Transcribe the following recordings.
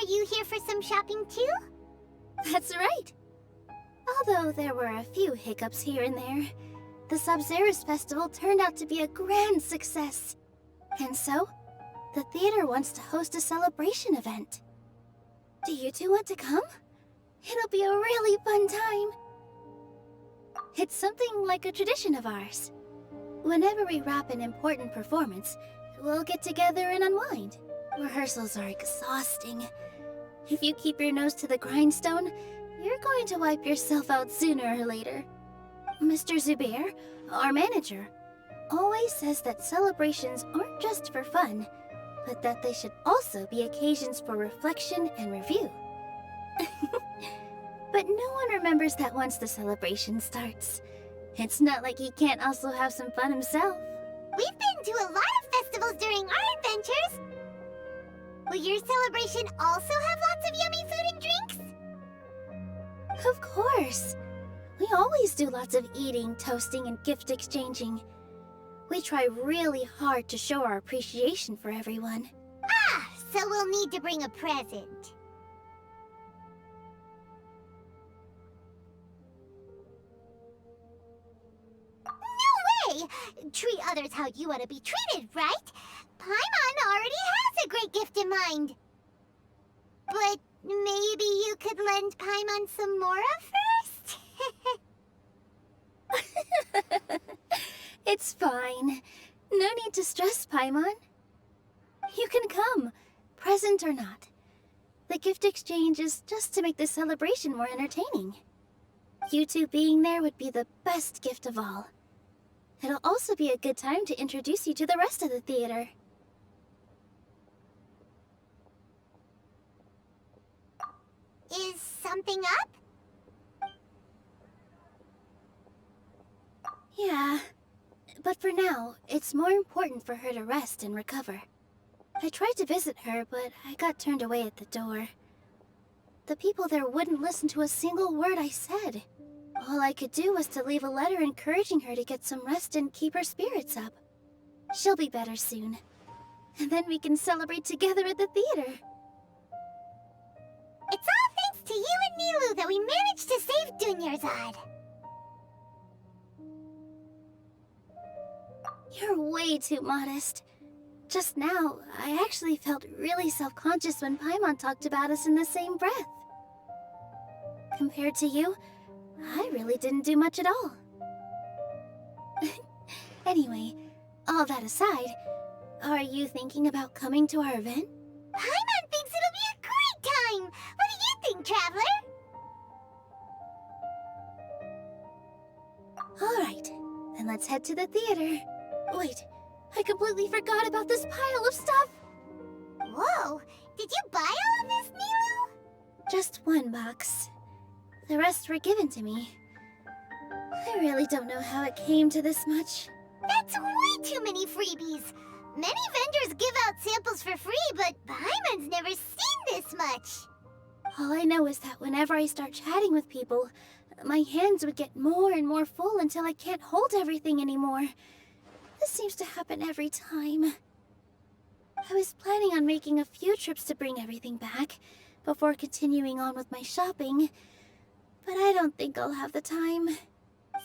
Are you here for some shopping too? That's right. Although there were a few hiccups here and there, the Sub-Zerus Festival turned out to be a grand success. And so, the theater wants to host a celebration event. Do you two want to come? It'll be a really fun time. It's something like a tradition of ours. Whenever we wrap an important performance, we'll get together and unwind. Rehearsals are exhausting. If you keep your nose to the grindstone, you're going to wipe yourself out sooner or later. Mr. Zubair, our manager, always says that celebrations aren't just for fun, but that they should also be occasions for reflection and review. But no one remembers that once the celebration starts. It's not like he can't also have some fun himself. We've been to a lot of festivals during our adventures. Will your celebration also have lots of yummy food and drinks? Of course. We always do lots of eating, toasting, and gift exchanging. We try really hard to show our appreciation for everyone. Ah, so we'll need to bring a present. No way! Treat others how you want to be treated, right? Paimon already has a great gift in mind. But maybe you could lend Paimon some Mora first? It's fine. No need to stress, Paimon. You can come, present or not. The gift exchange is just to make the celebration more entertaining. You two being there would be the best gift of all. It'll also be a good time to introduce you to the rest of the theater. Is something up? Yeah, but for now, it's more important for her to rest and recover. I tried to visit her, but I got turned away at the door. The people there wouldn't listen to a single word I said. All I could do was to leave a letter encouraging her to get some rest and keep her spirits up. She'll be better soon. And then we can celebrate together at the theater. It's all thanks to you and Nilou that we managed to save Dunyarzad. You're way too modest. Just now, I actually felt really self-conscious when Paimon talked about us in the same breath. Compared to you, I really didn't do much at all. Anyway, all that aside, are you thinking about coming to our event? Paimon thinks it'll be a great time! What do you think, Traveler? Alright, then let's head to the theater. Wait, I completely forgot about this pile of stuff! Whoa! Did you buy all of this, Nilou? Just one box. The rest were given to me. I really don't know how it came to this much. That's way too many freebies! Many vendors give out samples for free, but Paimon's never seen this much! All I know is that whenever I start chatting with people, my hands would get more and more full until I can't hold everything anymore. This seems to happen every time. I was planning on making a few trips to bring everything back, before continuing on with my shopping, but I don't think I'll have the time.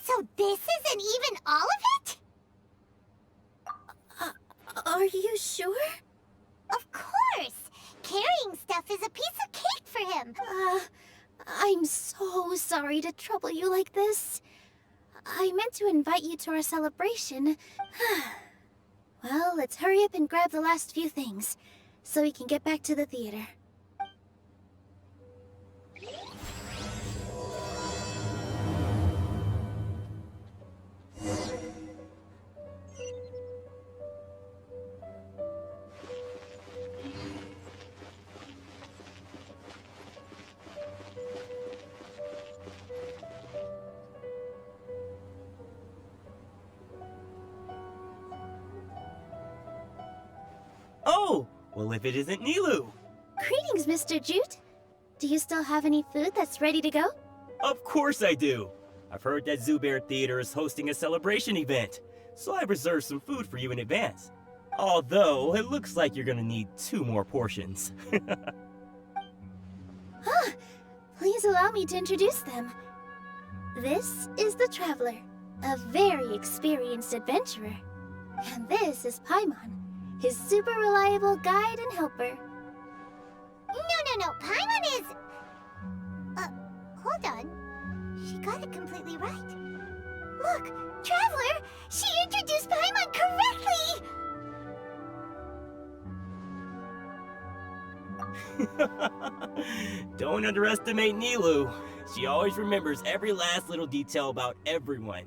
So this isn't even all of it? Are you sure? Of course! Carrying stuff is a piece of cake for him! I'm so sorry to trouble you like this. I meant to invite you to our celebration. Well, let's hurry up and grab the last few things, so we can get back to the theater. Oh! Well, if it isn't Nilou! Greetings, Mr. Jute. Do you still have any food that's ready to go? Of course I do! I've heard that Zubair Theater is hosting a celebration event, so I've reserved some food for you in advance. Although, it looks like you're gonna need 2 more portions. please allow me to introduce them. This is the Traveler, a very experienced adventurer. And this is Paimon, his super reliable guide and helper. No. Paimon is... hold on. She got it completely right. Look, Traveler! She introduced Paimon correctly! Don't underestimate Nilou. She always remembers every last little detail about everyone,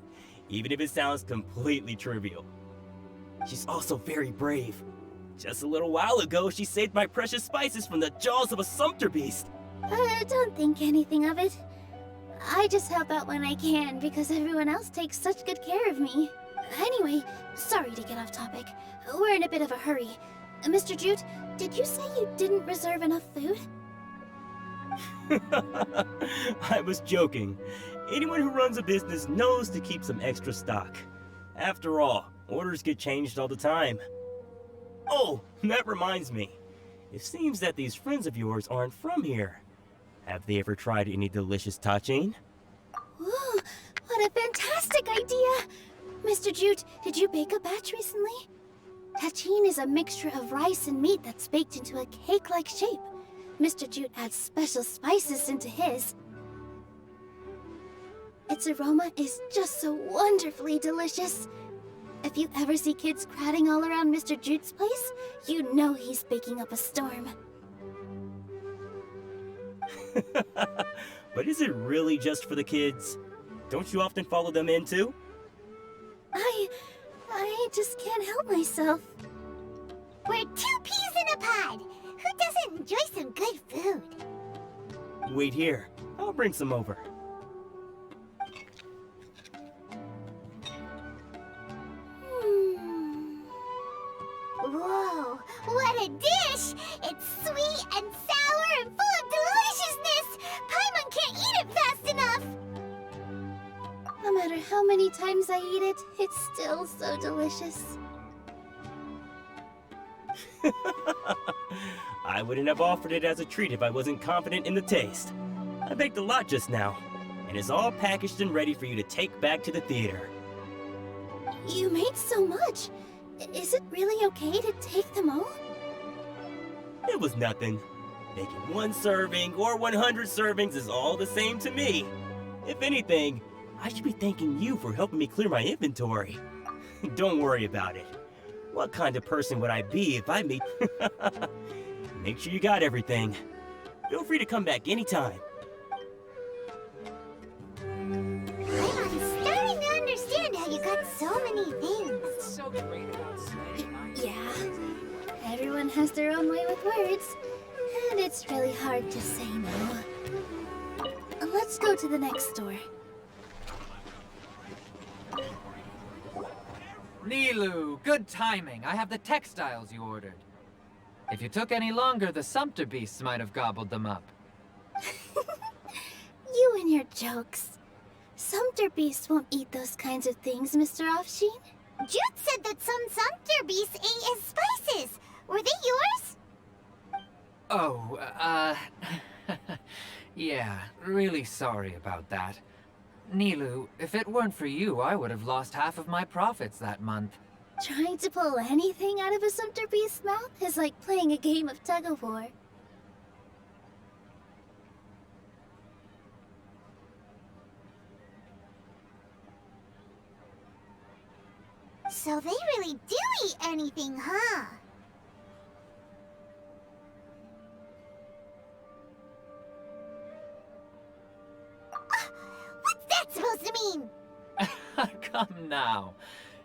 even if it sounds completely trivial. She's also very brave. Just a little while ago, she saved my precious spices from the jaws of a sumpter beast. Don't think anything of it. I just help out when I can because everyone else takes such good care of me. Anyway, sorry to get off topic. We're in a bit of a hurry. Mr. Jute, did you say you didn't reserve enough food? I was joking. Anyone who runs a business knows to keep some extra stock. After all, orders get changed all the time. Oh, that reminds me. It seems that these friends of yours aren't from here. Have they ever tried any delicious tachin? Ooh, what a fantastic idea! Mr. Jute, did you bake a batch recently? Tachin is a mixture of rice and meat that's baked into a cake-like shape. Mr. Jute adds special spices into his. Its aroma is just so wonderfully delicious. If you ever see kids crowding all around Mr. Jute's place, you know he's baking up a storm. But is it really just for the kids? Don't you often follow them in too? I just can't help myself. We're 2 peas in a pod! Who doesn't enjoy some good food? Wait here. I'll bring some over. Whoa, what a dish! It's sweet and sour and full of deliciousness! Paimon can't eat it fast enough! No matter how many times I eat it, it's still so delicious. I wouldn't have offered it as a treat if I wasn't confident in the taste. I baked a lot just now, and it's all packaged and ready for you to take back to the theater. You made so much. Is it really okay to take them all? It was nothing. Making 1 serving or 100 servings is all the same to me. If anything, I should be thanking you for helping me clear my inventory. Don't worry about it. What kind of person would I be if I made... Make sure you got everything. Feel free to come back anytime. Paimon's starting to understand how you got so many things. So great about saying Yeah. Everyone has their own way with words, and it's really hard to say no. Let's go to the next store. Nilou, good timing. I have the textiles you ordered. If you took any longer, the sumpter beasts might have gobbled them up. You and your jokes. Sumpter beasts won't eat those kinds of things, Mr. Offsheen. Jute said that some sumpter beasts ate his spices. Were they yours? Oh, yeah, really sorry about that. Nilou, if it weren't for you, I would have lost half of my profits that month. Trying to pull anything out of a sumpter beast's mouth is like playing a game of tug-of-war. So they really do eat anything, huh? What's that supposed to mean? Come now.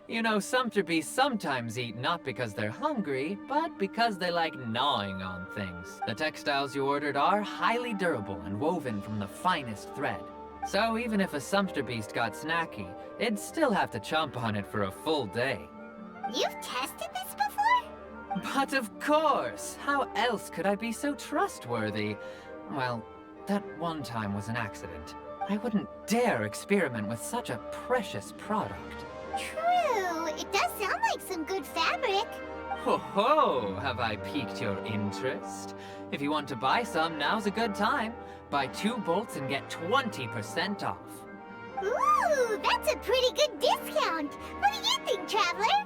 You know, sumpter beasts sometimes eat not because they're hungry, but because they like gnawing on things. The textiles you ordered are highly durable and woven from the finest thread. So even if a sumpter beast got snacky, it'd still have to chomp on it for a full day. You've tested this before? But of course! How else could I be so trustworthy? Well, that one time was an accident. I wouldn't dare experiment with such a precious product. True. It does sound like some good fabric. Ho ho! Have I piqued your interest? If you want to buy some, now's a good time. Buy 2 bolts and get 20% off. Ooh, that's a pretty good discount. What do you think, Traveler?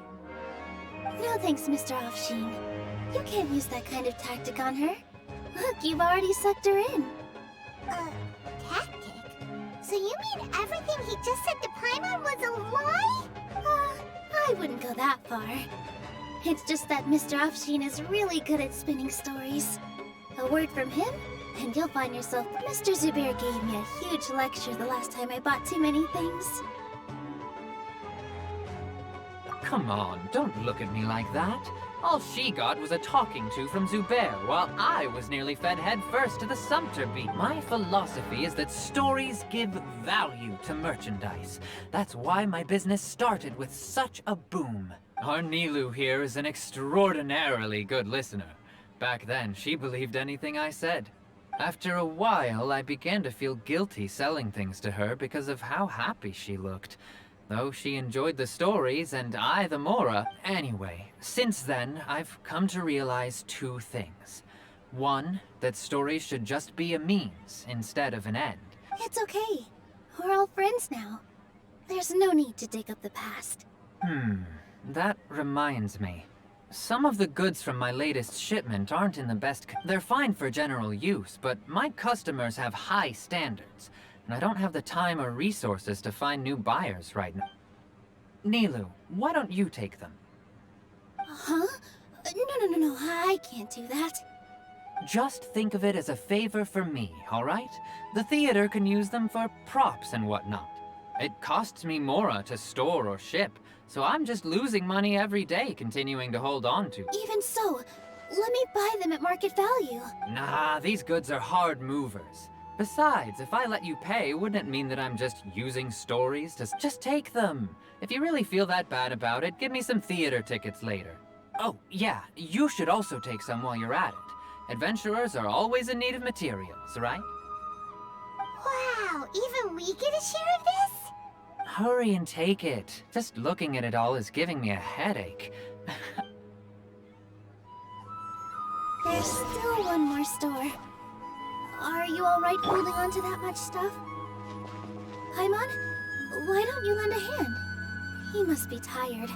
No thanks, Mr. Offsheen. You can't use that kind of tactic on her. Look, you've already sucked her in. Tactic? So you mean everything he just said to Paimon was a lie? I wouldn't go that far. It's just that Mr. Offsheen is really good at spinning stories. A word from him, and you'll find yourself... Mr. Zubair gave me a huge lecture the last time I bought too many things. Come on, don't look at me like that. All she got was a talking to from Zubair, while I was nearly fed head first to the Sumpter Bee. My philosophy is that stories give value to merchandise. That's why my business started with such a boom. Our Nilou here is an extraordinarily good listener. Back then, she believed anything I said. After a while, I began to feel guilty selling things to her because of how happy she looked. Though she enjoyed the stories, and I the Mora. Anyway, since then, I've come to realize 2 things. 1, that stories should just be a means instead of an end. It's okay. We're all friends now. There's no need to dig up the past. That reminds me. Some of the goods from my latest shipment aren't in the best... They're fine for general use, but my customers have high standards. And I don't have the time or resources to find new buyers right now. Nilou, why don't you take them? Huh? No, I can't do that. Just think of it as a favor for me, alright? The theater can use them for props and whatnot. It costs me Mora to store or ship, so I'm just losing money every day continuing to hold on to. Even so, let me buy them at market value. Nah, these goods are hard movers. Besides, if I let you pay, wouldn't it mean that I'm just using stories to... Just take them! If you really feel that bad about it, give me some theater tickets later. Oh, yeah, you should also take some while you're at it. Adventurers are always in need of materials, right? Wow, even we get a share of this? Hurry and take it. Just looking at it all is giving me a headache. There's still one more store. Are you alright holding on to that much stuff? Paimon, why don't you lend a hand? He must be tired.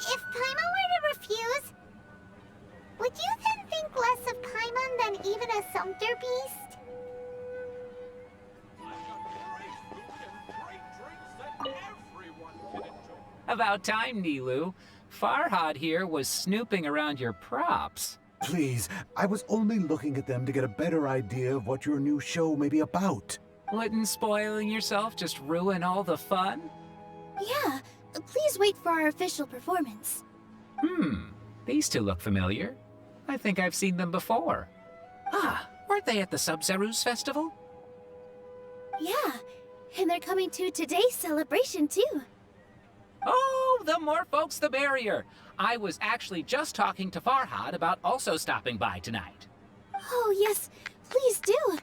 If Paimon were to refuse, would you then think less of Paimon than even a Sumpter Beast? About time, Nilou. Farhad here was snooping around your props. Please, I was only looking at them to get a better idea of what your new show may be about. Wouldn't spoiling yourself just ruin all the fun? Yeah, please wait for our official performance. These 2 look familiar. I think I've seen them before. Ah, weren't they at the Sub-Zerus Festival? Yeah, and they're coming to today's celebration too. Oh, the more folks the merrier. I was actually just talking to Farhad about also stopping by tonight. Oh yes, please do.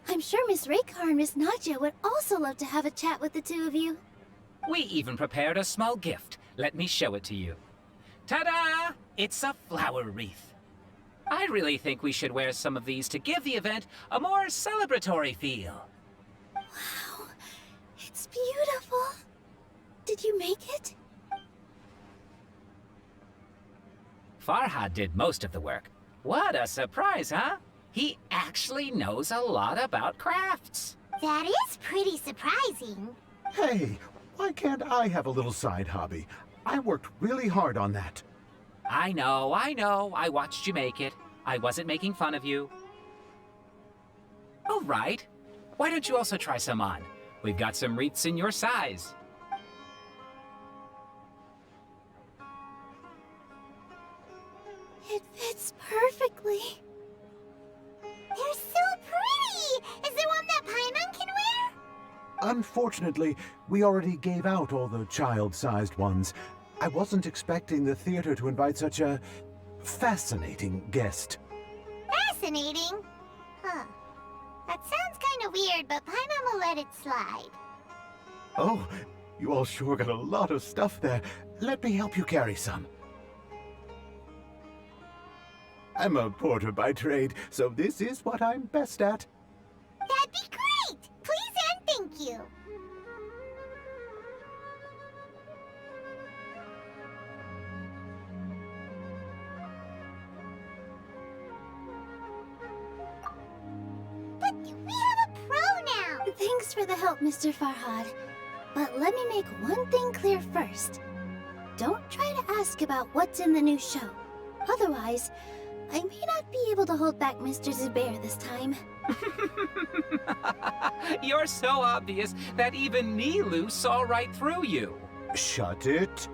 I'm sure Miss Raykar and Miss Nadja would also love to have a chat with the 2 of you. We even prepared a small gift. Let me show it to you. Ta-da! It's a flower wreath. I really think we should wear some of these to give the event a more celebratory feel. Wow, it's beautiful. Did you make it? Farhad did most of the work. What a surprise, huh? He actually knows a lot about crafts. That is pretty surprising. Hey, why can't I have a little side hobby? I worked really hard on that. I know. I watched you make it. I wasn't making fun of you. All right. Why don't you also try some on? We've got some wreaths in your size. It fits perfectly. They're so pretty! Is there one that Paimon can wear? Unfortunately, we already gave out all the child-sized ones. I wasn't expecting the theater to invite such a fascinating guest. Fascinating? Huh. That sounds kind of weird, but Paimon will let it slide. Oh, you all sure got a lot of stuff there. Let me help you carry some. I'm a porter by trade, so this is what I'm best at. That'd be great! Please and thank you. But we have a pro now! Thanks for the help, Mr. Farhad. But let me make one thing clear first. Don't try to ask about what's in the new show. Otherwise, I may not be able to hold back Mr. Zubair this time. You're so obvious that even Nilou saw right through you. Shut it.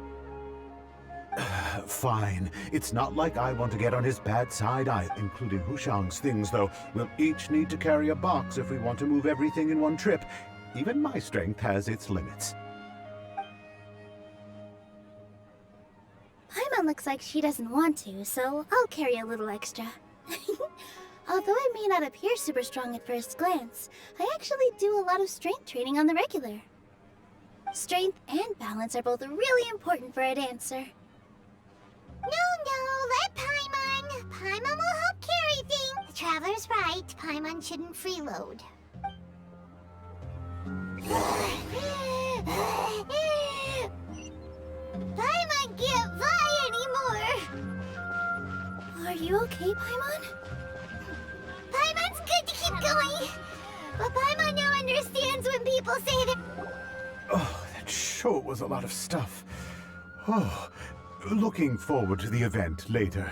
Fine. It's not like I want to get on his bad side either, including Hushang's things, though. We'll each need to carry a box if we want to move everything in one trip. Even my strength has its limits. Paimon looks like she doesn't want to, so I'll carry a little extra. Although I may not appear super strong at first glance, I actually do a lot of strength training on the regular. Strength and balance are both really important for a dancer. No, let Paimon. Paimon will help carry things. The Traveler's right. Paimon shouldn't freeload. Paimon can't fly anymore. Are you okay, Paimon? Paimon's good to keep going. But Paimon now understands when people say that... Oh, that sure was a lot of stuff. Oh, looking forward to the event later.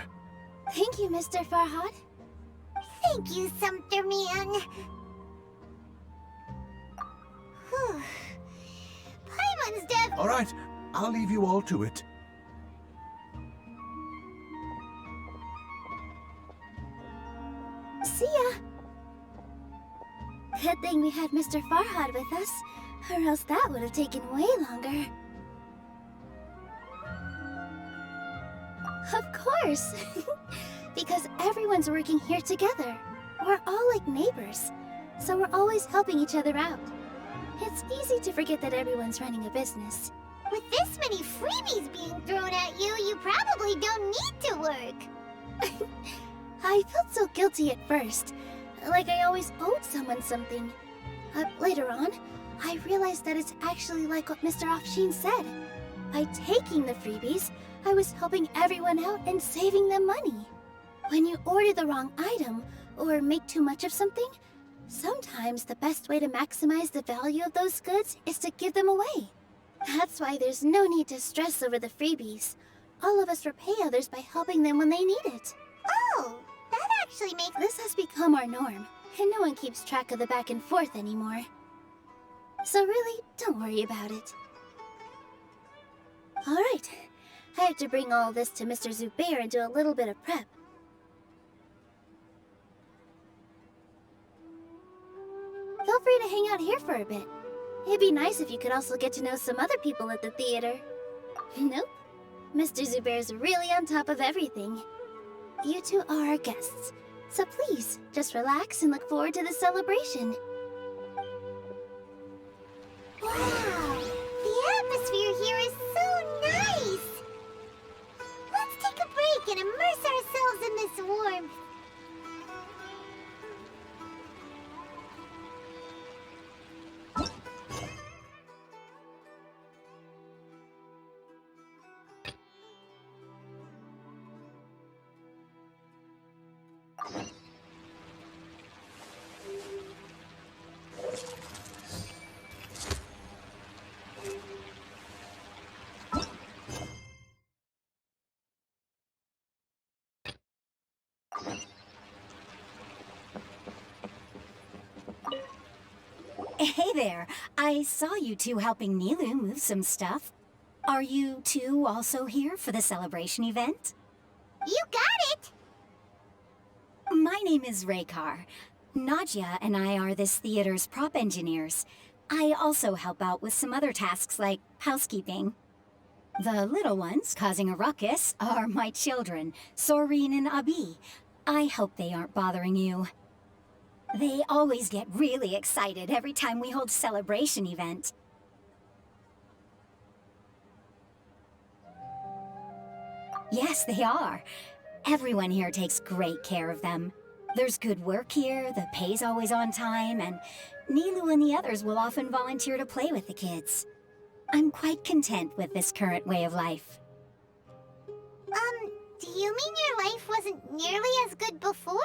Thank you, Mr. Farhad. Thank you, Sumpter Man. Whew. Paimon's death... All right, I'll leave you all to it. See ya! Good thing we had Mr. Farhad with us, or else that would have taken way longer. Of course! Because everyone's working here together. We're all like neighbors, so we're always helping each other out. It's easy to forget that everyone's running a business. With this many freebies being thrown at you, you probably don't need to work. I felt so guilty at first, like I always owed someone something. Later on, I realized that it's actually like what Mr. Afshin said. By taking the freebies, I was helping everyone out and saving them money. When you order the wrong item, or make too much of something, sometimes the best way to maximize the value of those goods is to give them away. That's why there's no need to stress over the freebies. All of us repay others by helping them when they need it. Oh, that actually makes... This has become our norm, and no one keeps track of the back and forth anymore. So really, don't worry about it. Alright, I have to bring all this to Mr. Zubair and do a little bit of prep. Feel free to hang out here for a bit. It'd be nice if you could also get to know some other people at the theater. Nope. Mr. Zubair's really on top of everything. You two are our guests, so please, just relax and look forward to the celebration. Wow, the atmosphere here is so nice! Let's take a break and immerse ourselves in this warmth. Hey there, I saw you two helping Nilou move some stuff. Are you two also here for the celebration event? You got it! My name is Raykar. Nadia and I are this theater's prop engineers. I also help out with some other tasks like housekeeping. The little ones causing a ruckus are my children, Soreen and Abi. I hope they aren't bothering you. They always get really excited every time we hold a celebration event. Yes, they are. Everyone here takes great care of them. There's good work here, the pay's always on time, and Nilou and the others will often volunteer to play with the kids. I'm quite content with this current way of life. Do you mean your life wasn't nearly as good before?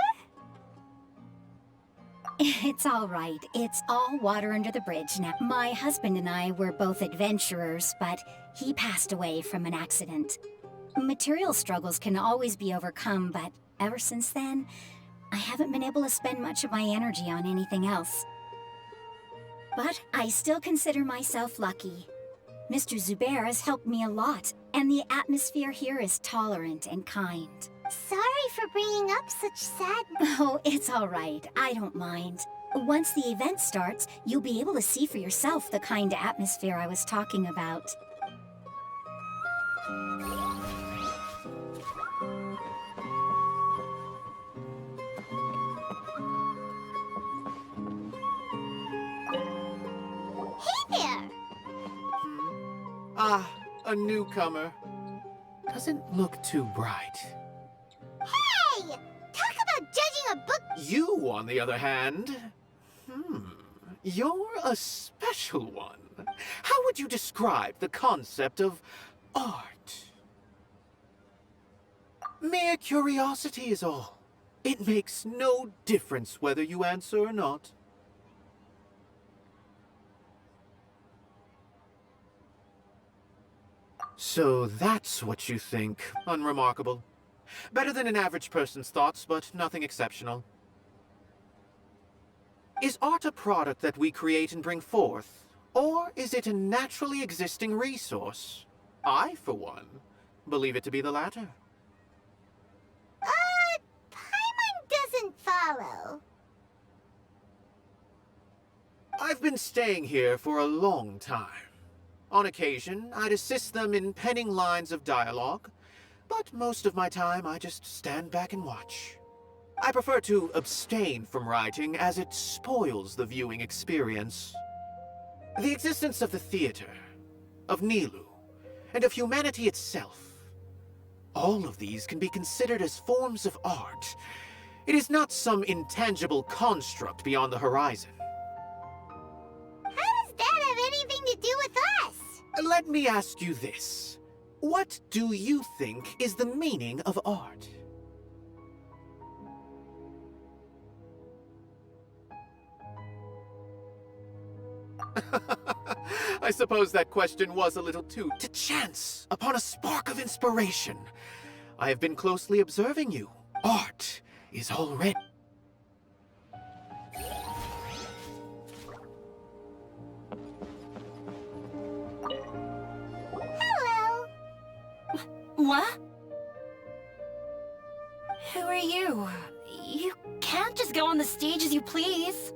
It's all right. It's all water under the bridge now. My husband and I were both adventurers, but he passed away from an accident. Material struggles can always be overcome, but ever since then, I haven't been able to spend much of my energy on anything else. But I still consider myself lucky. Mr. Zubair has helped me a lot, and the atmosphere here is tolerant and kind. Sorry for bringing up such sad... Oh, it's all right. I don't mind. Once the event starts, you'll be able to see for yourself the kind of atmosphere I was talking about. Hey there! Ah, a newcomer. Doesn't look too bright. Hey! Talk about judging a book... You, on the other hand... You're a special one. How would you describe the concept of art? Mere curiosity is all. It makes no difference whether you answer or not. So that's what you think. Unremarkable. Better than an average person's thoughts, but nothing exceptional. Is art a product that we create and bring forth? Or is it a naturally existing resource? I, for one, believe it to be the latter. Paimon doesn't follow. I've been staying here for a long time. On occasion, I'd assist them in penning lines of dialogue, but most of my time I just stand back and watch. I prefer to abstain from writing as it spoils the viewing experience. The existence of the theater, of Nilou, and of humanity itself. All of these can be considered as forms of art. It is not some intangible construct beyond the horizon. How does that have anything to do with us? Let me ask you this. What do you think is the meaning of art? I suppose that question was a little too to chance upon a spark of inspiration. I have been closely observing you. Art is already... Hello. What? Who are you? You can't just go on the stage as you please.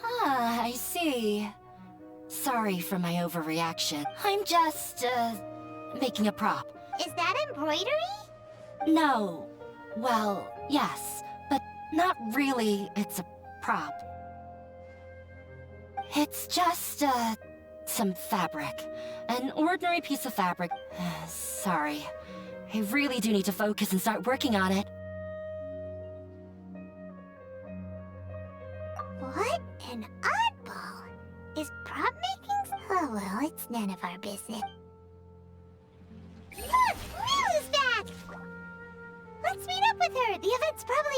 Ah, I see. Sorry for my overreaction. I'm just, making a prop. Is that embroidery? No. Well, yes, but not really. It's a prop. It's just, some fabric. An ordinary piece of fabric. Sorry. I really do need to focus and start working on it. What an oddball. Is prop making? Oh well, it's none of our business. Look! Nilou's back! Let's meet up with her. The event's probably